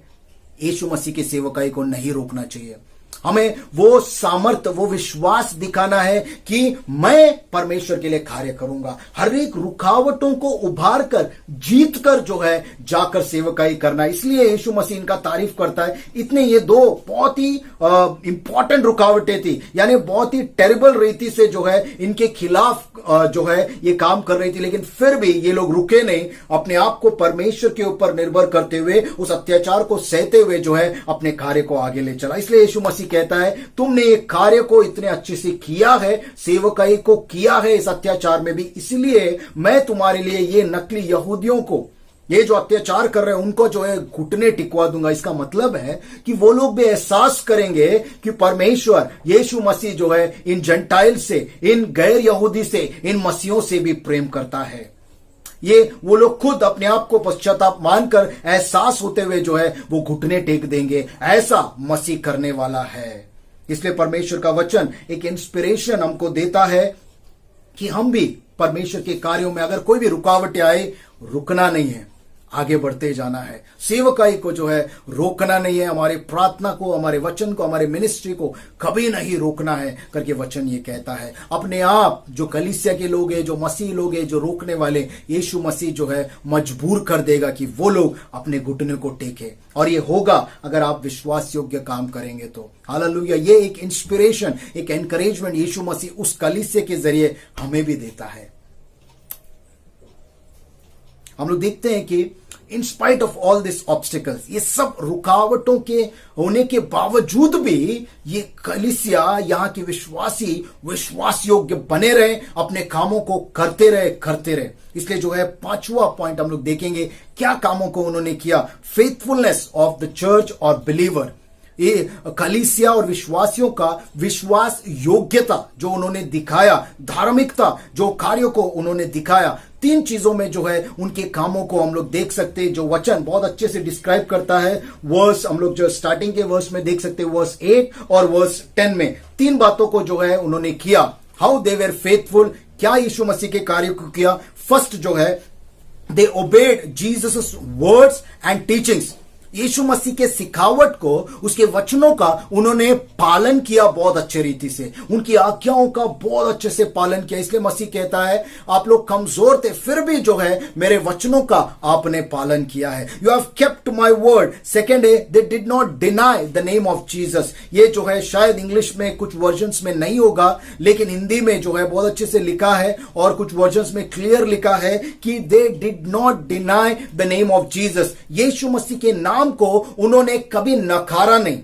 यीशु मसीह की सेवकाई को नहीं रोकना चाहिए। हमें वो सामर्थ्य, वो विश्वास दिखाना है कि मैं परमेश्वर के लिए कार्य करूंगा। हर एक रुकावटों को उभार कर, जीत कर जो है जाकर सेवकाई करना। इसलिए यीशु मसीह इनका तारीफ करता है। इतने ये दो बहुत ही इंपॉर्टेंट रुकावटें थी, यानी बहुत ही टेरिबल रीति से जो है इनके खिलाफ जो है ये काम कर रही थी, लेकिन फिर भी ये लोग रुके नहीं। अपने आप को परमेश्वर के ऊपर निर्भर करते हुए, उस अत्याचार को सहते हुए जो है अपने कार्य को आगे ले चला। इसलिए यीशु मसीह कहता है, तुमने एक कार्य को इतने अच्छे से किया है, सेवकाई को किया है इस अत्याचार में भी, इसलिए मैं तुम्हारे लिए ये नकली यहूदियों को, ये जो अत्याचार कर रहे हैं उनको जो है घुटने टिकवा दूंगा। इसका मतलब है कि वो लोग भी एहसास करेंगे कि परमेश्वर यीशु मसीह जो है इन जेंटाइल से, इन गैर यहूदी से, इन मसीहों से भी प्रेम करता है। ये वो लोग खुद अपने आप को पश्चाताप मानकर, एहसास होते हुए जो है वो घुटने टेक देंगे। ऐसा मसीह करने वाला है। इसलिए परमेश्वर का वचन एक इंस्पिरेशन हमको देता है कि हम भी परमेश्वर के कार्यों में अगर कोई भी रुकावटें आए, रुकना नहीं है, आगे बढ़ते जाना है। सेवकाई को जो है रोकना नहीं है, हमारी प्रार्थना को, हमारे वचन को, हमारे मिनिस्ट्री को कभी नहीं रोकना है करके वचन ये कहता है। अपने आप जो कलीसिया के लोग हैं, जो मसीह लोग हैं, जो रोकने वाले, यीशु मसीह जो है मजबूर कर देगा कि वो लोग अपने घुटने को टेके। और ये होगा अगर आप विश्वास योग्य काम करेंगे तो। हालेलुया। ये एक इंस्पिरेशन, एक एनकरेजमेंट यीशु मसीह उस कलीसिया के जरिए हमें भी देता है। हम लोग देखते हैं कि in spite of all this obstacles, ये सब रुकावटों के होने के बावजूद भी ये कलीसिया, यहाँ के विश्वासी विश्वास योग्य बने रहे, अपने कामों को करते रहे। इसलिए जो है पांचवा पॉइंट हम लोग देखेंगे, क्या कामों को उन्होंने किया। फेथफुलनेस ऑफ द चर्च और बिलीवर, ये कलीसिया और विश्वासियों का विश्वास योग्यता जो उन्होंने दिखाया, धार्मिकता जो कार्यों को उन्होंने दिखाया, तीन चीजों में जो है उनके कामों को हम लोग देख सकते हैं, जो वचन बहुत अच्छे से डिस्क्राइब करता है। वर्स हम लोग जो स्टार्टिंग के वर्स में देख सकते हैं, वर्स 8 और वर्स 10 में तीन बातों को जो है उन्होंने किया। हाउ दे वर फेथफुल, क्या यीशु मसीह के कार्य को किया। फर्स्ट जो है, they obeyed Jesus words and teachings, यीशु मसीह के सिखावट को, उसके वचनों का उन्होंने पालन किया बहुत अच्छे रीति से, उनकी आज्ञाओं का बहुत अच्छे से पालन किया। इसलिए मसीह कहता है, आप लोग कमजोर थे फिर भी जो है मेरे वचनों का आपने पालन किया है। You have kept my word. Second है, they did not deny the name of Jesus. ये जो है शायद इंग्लिश में कुछ वर्जन्स में नहीं होगा, लेकिन हिंदी में जो है बहुत अच्छे से लिखा है और कुछ वर्जन्स में क्लियर लिखा है कि they did not deny the name of Jesus. यीशु मसीह के नाम को उन्होंने कभी नकारा नहीं।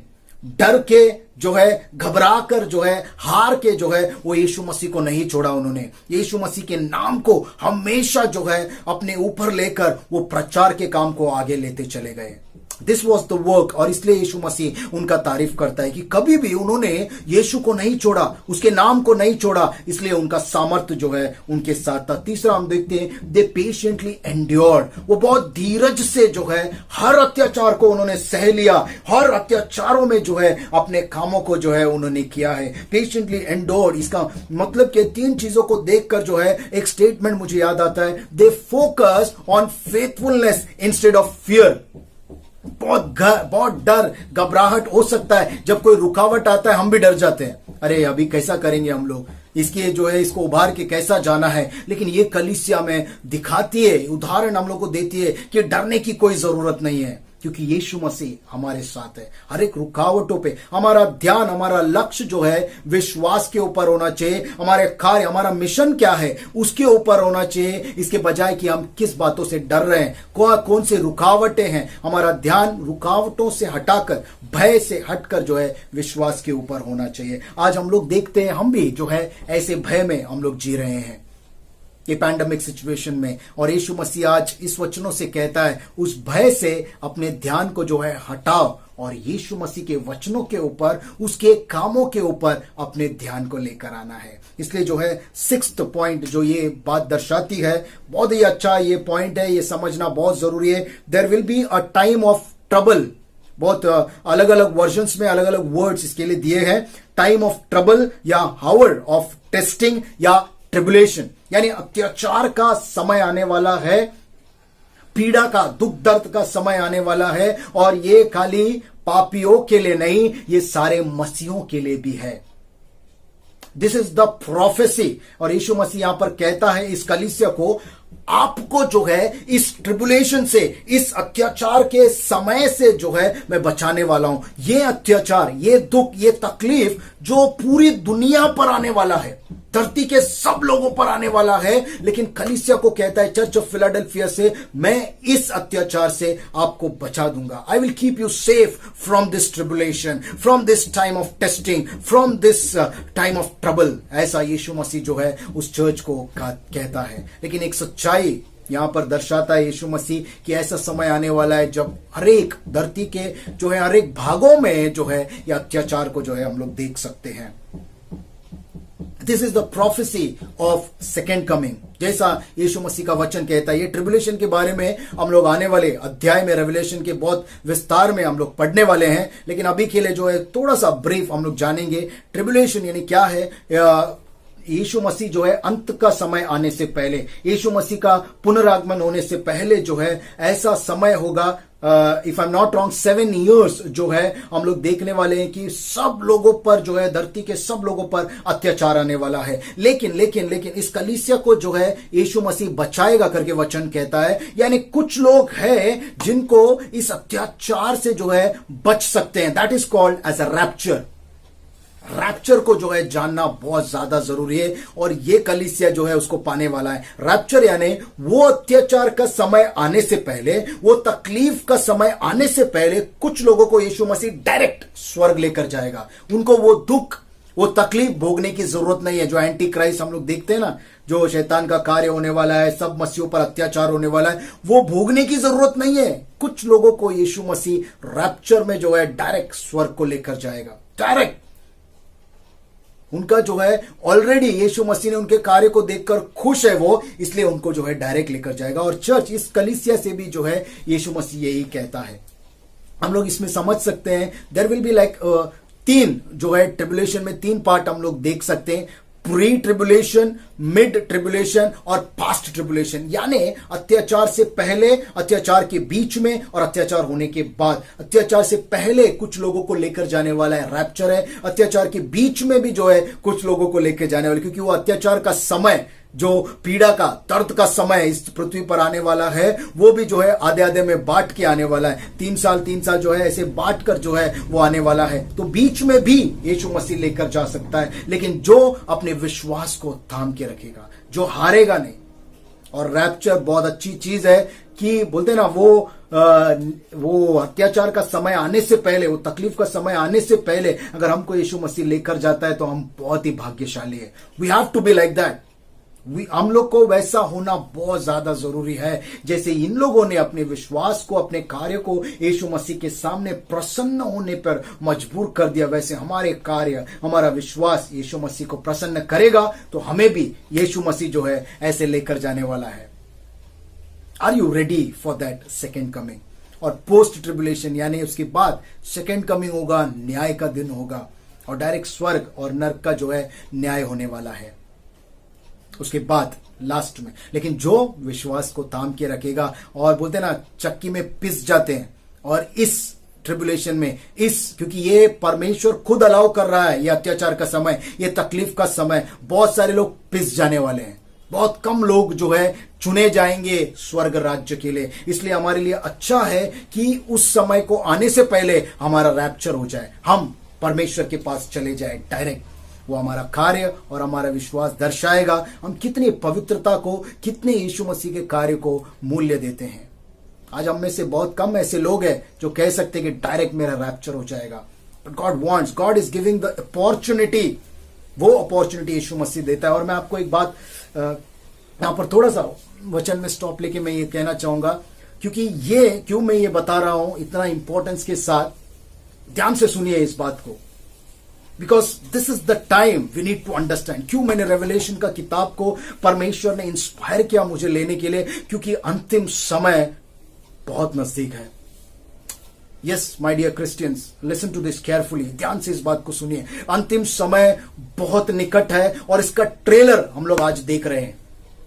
डर के जो है, घबरा कर जो है, हार के जो है वो यीशु मसीह को नहीं छोड़ा। उन्होंने यीशु मसीह के नाम को हमेशा जो है अपने ऊपर लेकर वो प्रचार के काम को आगे लेते चले गए। This was the work. और इसलिए यीशु मसीह उनका तारीफ करता है कि कभी भी उन्होंने यीशु को नहीं छोड़ा, उसके नाम को नहीं छोड़ा, इसलिए उनका सामर्थ्य जो है उनके साथ था। तीसरा हम देखते हैं, दे पेशेंटली एंड्योर्ड, वो बहुत धीरज से जो है हर अत्याचार को उन्होंने सह लिया, हर अत्याचारों में जो है अपने कामों को जो है उन्होंने किया है। पेशेंटली एंड्योर्ड, इसका मतलब कि तीन चीजों को देखकर जो है एक स्टेटमेंट मुझे याद आता है, they focus on faithfulness instead of fear. बहुत डर, घबराहट हो सकता है जब कोई रुकावट आता है, हम भी डर जाते हैं, अरे अभी कैसा करेंगे हम लोग, इसके जो है इसको उभार के कैसा जाना है। लेकिन ये कलीसिया में दिखाती है, उदाहरण हम लोग को देती है कि डरने की कोई जरूरत नहीं है, क्योंकि यीशु मसीह हमारे साथ है। हर एक रुकावटों पे हमारा ध्यान, हमारा लक्ष्य जो है विश्वास के ऊपर होना चाहिए। हमारे कार्य, हमारा मिशन क्या है उसके ऊपर होना चाहिए, इसके बजाय कि हम किस बातों से डर रहे हैं, कौन से रुकावटें हैं। हमारा ध्यान रुकावटों से हटाकर, भय से हटकर जो है विश्वास के ऊपर होना चाहिए। आज हम लोग देखते हैं, हम भी जो है ऐसे भय में हम लोग जी रहे हैं ये पैंडेमिक सिचुएशन में, और यीशु मसीह आज इस वचनों से कहता है, उस भय से अपने ध्यान को जो है हटाओ और यीशु मसीह के वचनों के ऊपर, उसके कामों के ऊपर अपने ध्यान को लेकर आना है। इसलिए जो है सिक्स्थ पॉइंट जो ये बात दर्शाती है, बहुत ही अच्छा ये पॉइंट है, ये समझना बहुत जरूरी है। There will be a time of trouble. बहुत अलग अलग वर्जन्स में अलग अलग वर्ड्स इसके लिए दिए हैं। टाइम ऑफ ट्रबल या हावर ऑफ टेस्टिंग या ट्रिबुलेशन, यानी अत्याचार का समय आने वाला है। पीड़ा का, दुख दर्द का समय आने वाला है, और ये खाली पापियों के लिए नहीं, ये सारे मसीहों के लिए भी है। This is the prophecy. और यीशु मसीह यहां पर कहता है इस कलीसिया को, आपको जो है इस ट्रिबुलेशन से, इस अत्याचार के समय से जो है मैं बचाने वाला हूं। ये अत्याचार, ये दुख, ये तकलीफ जो पूरी दुनिया पर आने वाला है, धरती के सब लोगों पर आने वाला है, लेकिन कलीसिया को कहता है चर्च ऑफ फिलाडेल्फिया से, मैं इस अत्याचार से आपको बचा दूंगा। I will keep you safe from this tribulation, from this time of testing, from this time of trouble. ऐसा यीशु मसीह जो है उस चर्च को कहता है। लेकिन एक सच्चाई यहां पर दर्शाता है यीशु मसीह कि ऐसा समय आने वाला है जब हरेक धरती के जो है हरेक भागों में जो है यह अत्याचार को जो है हम लोग देख सकते हैं। This is the prophecy of second coming, जैसा यीशु मसीह का वचन कहता है। ये ट्रिबुलेशन के बारे में हम लोग आने वाले अध्याय में, रेवलेशन के बहुत विस्तार में हम लोग पढ़ने वाले हैं, लेकिन अभी के लिए जो है थोड़ा सा ब्रीफ हम लोग जानेंगे। ट्रिबुलेशन यानी क्या है। यीशु मसीह जो है अंत का समय आने से पहले, यीशु मसीह का पुनरागमन होने से पहले जो है ऐसा समय होगा, if I am not wrong 7 years जो है हम लोग देखने वाले हैं कि सब लोगों पर जो है, धरती के सब लोगों पर अत्याचार आने वाला है। लेकिन लेकिन लेकिन इस कलीसिया को जो है यीशु मसीह बचाएगा करके वचन कहता है। यानी कुछ लोग हैं जिनको इस अत्याचार से जो है बच सकते हैं। That is called as a rapture. Rapture को जो है जानना बहुत ज्यादा जरूरी है, और ये कलीसिया जो है उसको पाने वाला है। रैप्चर यानी वो अत्याचार का समय आने से पहले, वो तकलीफ का समय आने से पहले कुछ लोगों को यीशु मसीह डायरेक्ट स्वर्ग लेकर जाएगा। उनको वो दुख, वो तकलीफ भोगने की जरूरत नहीं है। जो एंटी क्राइस्ट हम लोग देखते हैं ना, जो शैतान का कार्य होने वाला है, सब मसीहों पर अत्याचार होने वाला है, वो भोगने की जरूरत नहीं है। कुछ लोगों को यीशु मसीह रैप्चर में जो है डायरेक्ट स्वर्ग को लेकर जाएगा। डायरेक्ट उनका जो है ऑलरेडी यीशु मसीह ने उनके कार्य को देखकर खुश है वो, इसलिए उनको जो है डायरेक्ट लेकर जाएगा। और चर्च, इस कलीसिया से भी जो है यीशु मसीह यही कहता है। हम लोग इसमें समझ सकते हैं देयर विल बी लाइक 3 जो है ट्रिबुलेशन में 3 पार्ट हम लोग देख सकते हैं। प्री ट्रिबुलेशन, मिड ट्रिबुलेशन और पास्ट ट्रिबुलेशन। यानी अत्याचार से पहले, अत्याचार के बीच में और अत्याचार होने के बाद। अत्याचार से पहले कुछ लोगों को लेकर जाने वाला है रैप्चर है। अत्याचार के बीच में भी जो है कुछ लोगों को लेकर जाने वाला, क्योंकि वो अत्याचार का समय, जो पीड़ा का, दर्द का समय इस पृथ्वी पर आने वाला है, वो भी जो है आधे आधे में बांट के आने वाला है। 3 साल जो है ऐसे बांट कर जो है वो आने वाला है। तो बीच में भी यीशु मसीह लेकर जा सकता है, लेकिन जो अपने विश्वास को थाम के रखेगा, जो हारेगा नहीं। और रैप्चर बहुत अच्छी चीज है कि बोलते ना, वो अत्याचार का समय आने से पहले, वो तकलीफ का समय आने से पहले अगर हमको यीशु मसीह लेकर जाता है तो हम बहुत ही भाग्यशाली है। We have to be like that. हम लोग को वैसा होना बहुत ज्यादा जरूरी है। जैसे इन लोगों ने अपने विश्वास को, अपने कार्य को यीशु मसीह के सामने प्रसन्न होने पर मजबूर कर दिया, वैसे हमारे कार्य, हमारा विश्वास यीशु मसीह को प्रसन्न करेगा, तो हमें भी यीशु मसीह जो है ऐसे लेकर जाने वाला है। Are you ready for that second coming? और पोस्ट ट्रिबुलेशन यानी उसके बाद सेकेंड कमिंग होगा, न्याय का दिन होगा, और डायरेक्ट स्वर्ग और नरक का जो है न्याय होने वाला है उसके बाद लास्ट में। लेकिन जो विश्वास को थाम के रखेगा, और बोलते ना चक्की में पिस जाते हैं, और इस ट्रिबुलेशन में, क्योंकि ये परमेश्वर खुद अलाउ कर रहा है, ये अत्याचार का समय, ये तकलीफ का समय, बहुत सारे लोग पिस जाने वाले हैं। बहुत कम लोग जो है चुने जाएंगे स्वर्ग राज्य के लिए। इसलिए हमारे लिए अच्छा है कि उस समय को आने से पहले हमारा रैप्चर हो जाए, हम परमेश्वर के पास चले जाए डायरेक्ट। वो हमारा कार्य और हमारा विश्वास दर्शाएगा हम कितनी पवित्रता को, कितने यीशु मसीह के कार्य को मूल्य देते हैं। आज हम में से बहुत कम ऐसे लोग हैं जो कह सकते हैं कि डायरेक्ट मेरा रैप्चर हो जाएगा। But God wants, God is giving the opportunity. वो अपॉर्चुनिटी यीशु मसीह देता है। और मैं आपको एक बात यहां पर थोड़ा सा वचन में स्टॉप लेके मैं ये कहना चाहूंगा, क्योंकि ये क्यों मैं ये बता रहा हूं इतना इंपॉर्टेंस के साथ, ध्यान से सुनिए इस बात को, because this is the time we need to understand. क्यों मैंने रेवलेशन का किताब को परमेश्वर ने इंस्पायर किया मुझे लेने के लिए, क्योंकि अंतिम समय बहुत नजदीक है। Yes my dear Christians, listen to this carefully, ध्यान से इस बात को सुनिए। अंतिम समय बहुत निकट है, और इसका ट्रेलर हम लोग आज देख रहे हैं।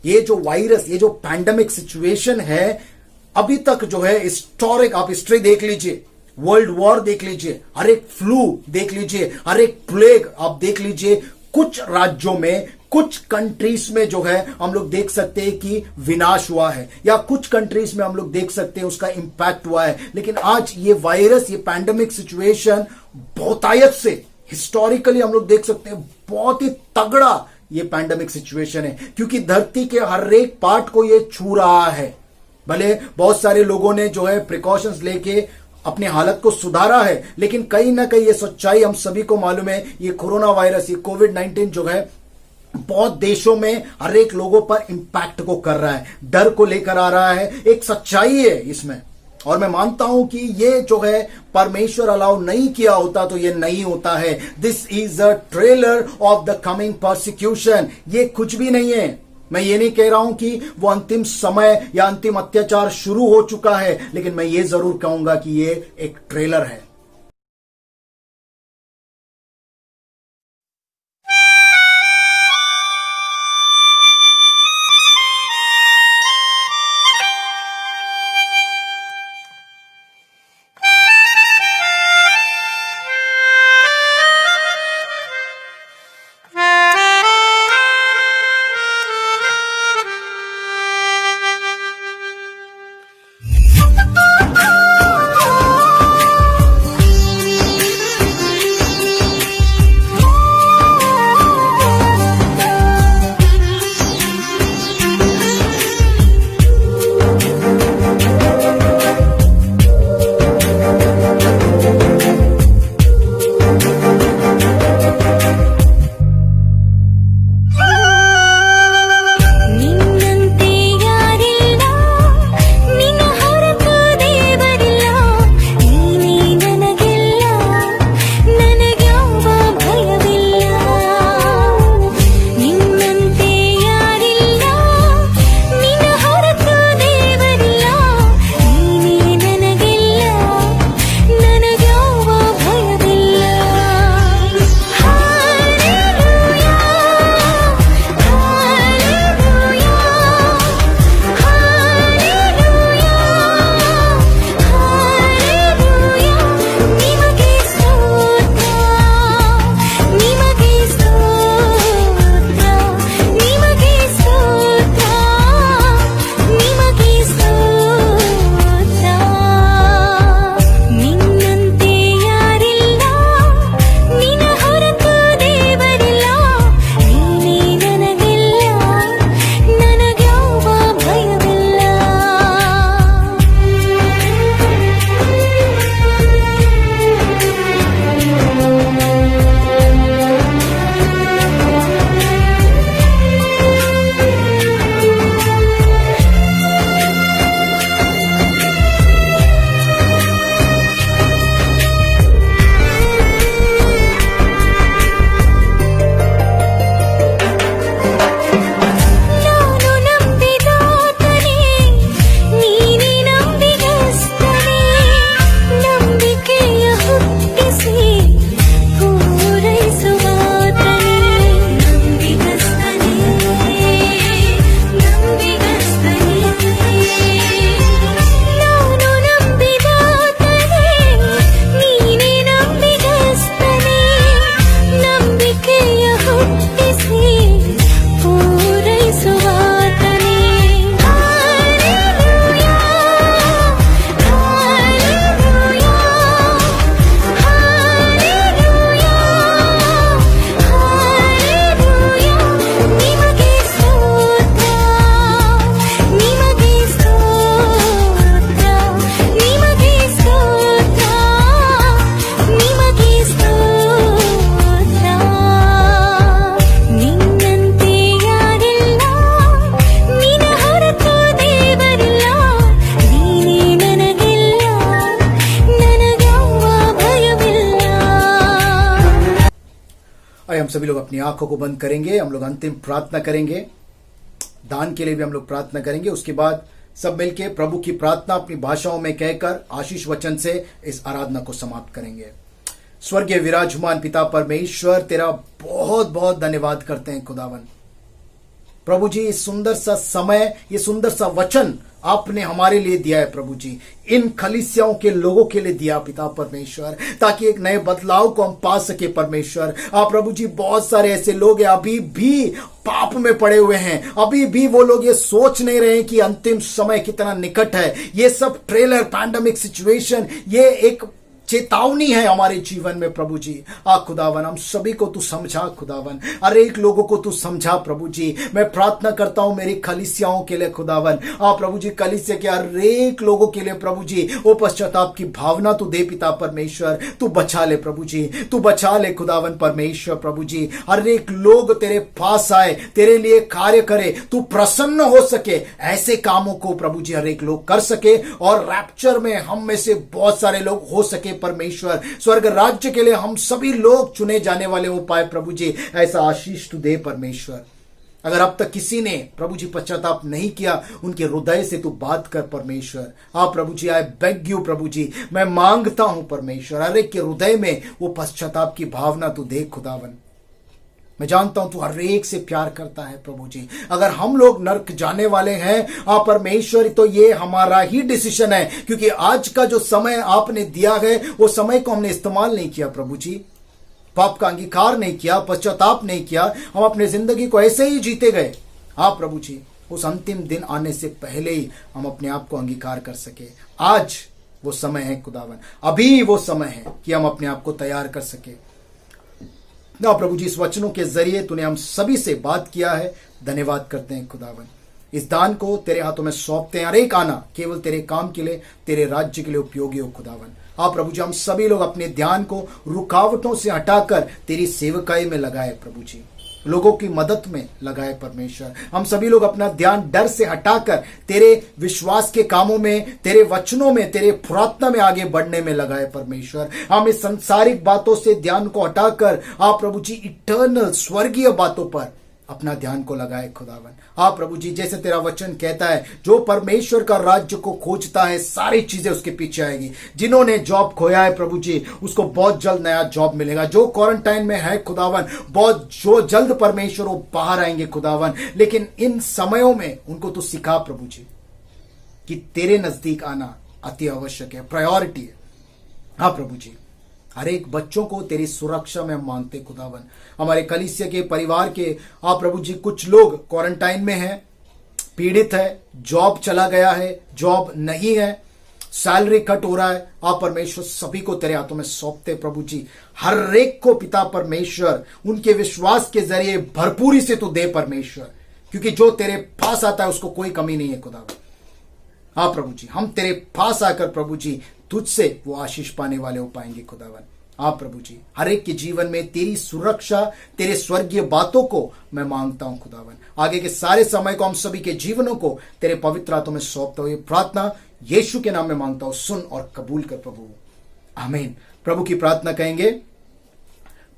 ये जो वायरस, ये जो पैंडेमिक सिचुएशन है, अभी तक जो है हिस्टोरिक, आप हिस्ट्री देख लीजिए, वर्ल्ड वॉर देख लीजिए, हर एक फ्लू देख लीजिए, हर एक प्लेग आप देख लीजिए, कुछ राज्यों में, कुछ कंट्रीज में जो है हम लोग देख सकते हैं कि विनाश हुआ है, या कुछ कंट्रीज में हम लोग देख सकते हैं उसका इंपैक्ट हुआ है। लेकिन आज ये वायरस, ये पैंडेमिक सिचुएशन बहुतायत से, हिस्टोरिकली हम लोग देख सकते हैं बहुत ही तगड़ा ये पैंडेमिक सिचुएशन है, क्योंकि धरती के हर एक पार्ट को ये छू रहा है। भले बहुत सारे लोगों ने जो है प्रिकॉशंस लेके अपनी हालत को सुधारा है, लेकिन कहीं ना कहीं ये सच्चाई हम सभी को मालूम है, ये कोरोना वायरस, ये कोविड-19 जो है बहुत देशों में हर एक लोगों पर इंपैक्ट को कर रहा है, डर को लेकर आ रहा है, एक सच्चाई है इसमें। और मैं मानता हूं कि ये जो है परमेश्वर अलाउ नहीं किया होता तो ये नहीं होता है। This is a trailer of the coming persecution. ये कुछ भी नहीं है। मैं ये नहीं कह रहा हूं कि वो अंतिम समय या अंतिम अत्याचार शुरू हो चुका है, लेकिन मैं ये जरूर कहूंगा कि ये एक ट्रेलर है। हम सभी लोग अपनी आंखों को बंद करेंगे, हम लोग अंतिम प्रार्थना करेंगे, दान के लिए भी हम लोग प्रार्थना करेंगे। उसके बाद सब मिलके प्रभु की प्रार्थना अपनी भाषाओं में कहकर आशीष वचन से इस आराधना को समाप्त करेंगे। स्वर्गीय विराजमान पिता परमेश्वर, तेरा बहुत बहुत धन्यवाद करते हैं खुदावन। प्रभु जी, इस सुंदर सा समय, ये सुंदर सा वचन आपने हमारे लिए दिया है प्रभु जी, इन कलीसियाओं के लोगों के लिए दिया पिता परमेश्वर, ताकि एक नए बदलाव को हम पा सके परमेश्वर। आप प्रभु जी, बहुत सारे ऐसे लोग हैं अभी भी पाप में पड़े हुए हैं, अभी भी वो लोग ये सोच नहीं रहे कि अंतिम समय कितना निकट है। ये सब ट्रेलर, पैंडेमिक सिचुएशन, ये एक चेतावनी है हमारे जीवन में प्रभु जी। खुदावन, हम सभी को तू समझा खुदावन, हर एक लोगों को तू समझा प्रभु जी। मैं प्रार्थना करता हूं मेरी कलीसियाओं के लिए खुदावन, प्रभु जी, कलीसिया के हर एक लोगों के लिए प्रभु जी, वो पश्चाताप की भावना तू दे पिता परमेश्वर। तू बचा ले प्रभु जी, तू बचा ले खुदावन परमेश्वर प्रभु जी। हर एक लोग तेरे पास आए, तेरे लिए कार्य करे, तू प्रसन्न हो सके, ऐसे कामों को प्रभु जी हर एक लोग कर सके, और रैप्चर में हम में से बहुत सारे लोग हो सके परमेश्वर। स्वर्ग राज्य के लिए हम सभी लोग चुने जाने वाले हो पाए प्रभु जी, ऐसा आशीष तू दे परमेश्वर। अगर अब तक किसी ने प्रभु जी पश्चाताप नहीं किया, उनके हृदय से तू बात कर परमेश्वर। प्रभु जी, आई बेग यू प्रभु जी, मैं मांगता हूं परमेश्वर, हर एक के हृदय में वो पश्चाताप की भावना तू दे खुदावन। मैं जानता हूं तू हर एक से प्यार करता है प्रभु जी। अगर हम लोग नरक जाने वाले हैं परमेश्वर, तो ये हमारा ही डिसीजन है, क्योंकि आज का जो समय आपने दिया है वो समय को हमने इस्तेमाल नहीं किया प्रभु जी, पाप का अंगीकार नहीं किया, पश्चाताप नहीं किया, हम अपने जिंदगी को ऐसे ही जीते गए। प्रभु जी, उस अंतिम दिन आने से पहले ही हम अपने आप को अंगीकार कर सके। आज वो समय है खुदावन, अभी वो समय है कि हम अपने आप को तैयार कर सके। प्रभु जी, इस वचनों के जरिए तूने हम सभी से बात किया है, धन्यवाद करते हैं खुदावन। इस दान को तेरे हाथों में सौंपते हैं, हर एक आना केवल तेरे काम के लिए, तेरे राज्य के लिए उपयोगी हो खुदावन। प्रभु जी, हम सभी लोग अपने ध्यान को रुकावटों से हटाकर तेरी सेवकाई में लगाए प्रभु जी, लोगों की मदद में लगाए परमेश्वर। हम सभी लोग अपना ध्यान डर से हटाकर तेरे विश्वास के कामों में, तेरे वचनों में, तेरे प्रार्थना में आगे बढ़ने में लगाए परमेश्वर। हम इस सांसारिक बातों से ध्यान को हटाकर प्रभु जी इटर्नल स्वर्गीय बातों पर अपना ध्यान को लगाए खुदावन। प्रभु जी, जैसे तेरा वचन कहता है, जो परमेश्वर का राज्य को खोजता है सारी चीजें उसके पीछे आएगी। जिन्होंने जॉब खोया है प्रभु जी, उसको बहुत जल्द नया जॉब मिलेगा। जो क्वारंटाइन में है खुदावन, बहुत जो जल्द परमेश्वर वो बाहर आएंगे खुदावन। लेकिन इन समयों में उनको तो सिखा प्रभु जी कि तेरे नजदीक आना अति आवश्यक है, प्रायोरिटी है। प्रभु जी, हर एक बच्चों को तेरी सुरक्षा में हम मांगते खुदावन। हमारे कलीसिया के परिवार के प्रभु जी, कुछ लोग क्वारंटाइन में हैं, पीड़ित है, जॉब चला गया है, जॉब नहीं है, सैलरी कट हो रहा है। परमेश्वर, सभी को तेरे हाथों में सौंपते प्रभु जी। हर एक को पिता परमेश्वर उनके विश्वास के जरिए भरपूरी से तू दे परमेश्वर, क्योंकि जो तेरे पास आता है उसको कोई कमी नहीं है खुदावन। प्रभु जी, हम तेरे पास आकर प्रभु जी तुझसे वो आशीष पाने वाले हो पाएंगे खुदावन। प्रभु जी, हर एक के जीवन में तेरी सुरक्षा, तेरे स्वर्गीय बातों को मैं मांगता हूं खुदावन। आगे के सारे समय को हम सभी के जीवनों को तेरे पवित्र हाथों में सौंपता हूं। ये प्रार्थना यीशु के नाम में मांगता हूं, सुन और कबूल कर प्रभु, आमीन। प्रभु की प्रार्थना कहेंगे।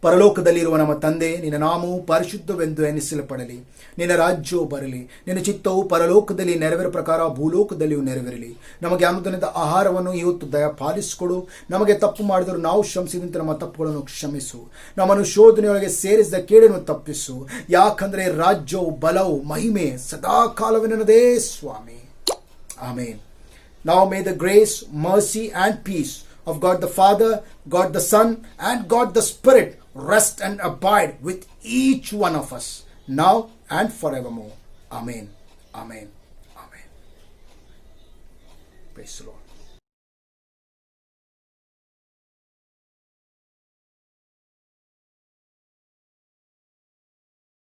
ಪರಲೋಕದಲ್ಲಿರುವ ನಮ್ಮ ತಂದೆ, ನಿನ್ನ ನಾಮವು ಪರಿಶುದ್ಧವೆಂದು ಎನಿಸಲ್ಪಡಲಿ, ನಿನ್ನ ರಾಜ್ಯವು ಬರಲಿ, ನಿನ್ನ ಚಿತ್ತವು ಪರಲೋಕದಲ್ಲಿ ನೆರವೇರ ಪ್ರಕಾರ ಭೂಲೋಕದಲ್ಲಿಯೂ ನೆರವೇರಲಿ. ನಮಗೆ ಅನುದಿನದ ಆಹಾರವನ್ನು ಇವತ್ತು ದಯಪಾಲಿಸಿಕೊಡು. ನಮಗೆ ತಪ್ಪು ಮಾಡಿದರೂ ನಾವು ಕ್ಷಮಿಸಿದಂತೆ ನಮ್ಮ ತಪ್ಪುಗಳನ್ನು ಕ್ಷಮಿಸು. ನಮ್ಮನ್ನು ಶೋಧನೆಯೊಳಗೆ ಸೇರಿಸಿದ ಕೇಡನ್ನು ತಪ್ಪಿಸು. ಯಾಕಂದ್ರೆ ರಾಜ್ಯವು, ಬಲವು, ಮಹಿಮೆ ಸದಾ ಕಾಲವಿನದೇ ಸ್ವಾಮಿ. ಆಮೇನ್. Now may the grace, mercy and peace of God the Father, God the Son and God the Spirit rest and abide with each one of us now and forevermore. Amen. Amen. Amen. Praise the Lord.